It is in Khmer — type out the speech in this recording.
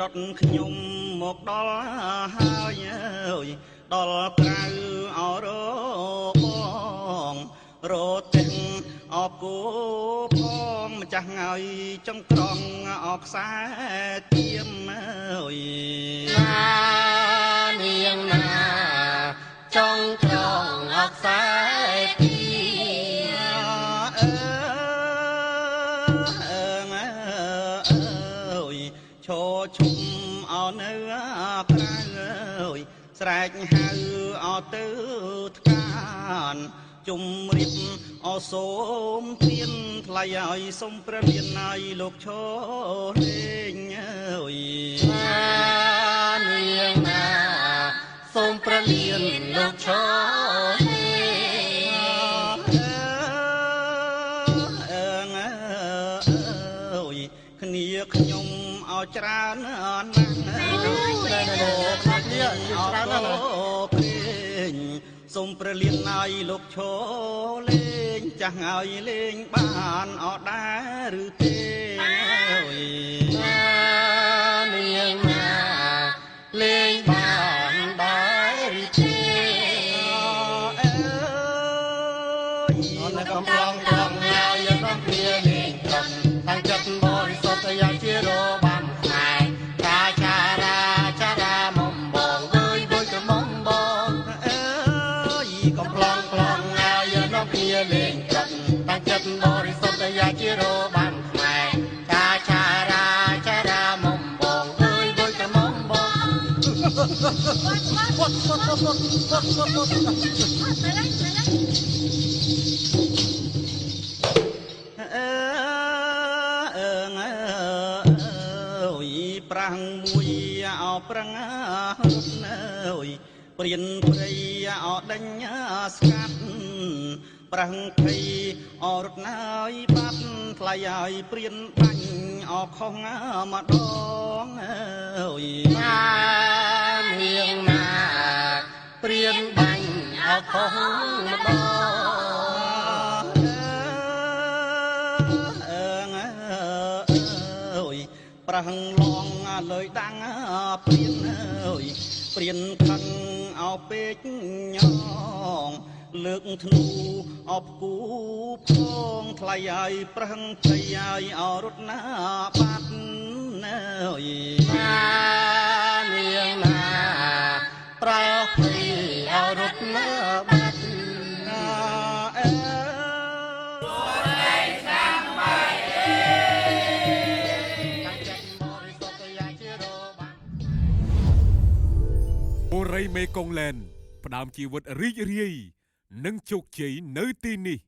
ត់ខ្ញុំមកដល់ហើយអើយដល់ក្រៅអរបងរត់ទាំងអបគោផងម្ចាស់ងើយចង្ក្រង់អបខ្សែទៀមអើយណានាងណាចង្ក្រង់អបខ្សែទៀមឈរឈុំអោនៅក្រៅអើយស្រែកហៅអោទៅថ្កានជុំរៀបអសូមធានថ្លៃឲ្យសុំព្រះមានឲ្យលោកឈរលេងអើយនាងណាសូមព្រះមានលោកឈរលេងគ្នាខ្ញុំឲ្យច្រើនណាស់គ្នាអរពេញសូមព្រះលៀនឲ្យលោកឈរលេងចាស់ឲ្យលេងបានអត់ដែរឬទេនាងណាលេងបានដែរឬទេកំឡងត្រង់ហើយដល់គ្នាលេងត្រង់តាំងចិត្តបរិសុទ្ធយ៉ាងជារបាំខ្មែររាចារាមុំបងវើយក៏មុំបងកំឡងត្រង់ហើយដល់គ្នាលេងត្រង់តាំងចិត្តបរិសុទ្ធយ៉ាងជារបាំខ្មែររាចារាមុំបងវើយក៏មុំបងប្រាំងមួយអោប្រាំងរត់នៅព្រៀនព្រៃអោដេញស្កាត់ប្រាំងភ័យអរត់ណើយបាត់ថ្លៃឲ្យព្រៀនបាញ់អោខុសម្ដងអើយនាងណាព្រៀនបាញ់អោខុសម្ដងប្រាំងឡងលើយដាំងព្រៀនអើយព្រៀនខឹងអោពេកញងលើកធ្នូអបគូផងថ្លៃឲ្យប្រឹងភ័យឲ្យអរត់ណាបាត់អើយនាងណាប្រោភ័យអរត់ណាបាត់បុរីមេកុងឡែនផ្ដើមជីវិតរីករាយនិងជោគជ័យនៅទីនេះ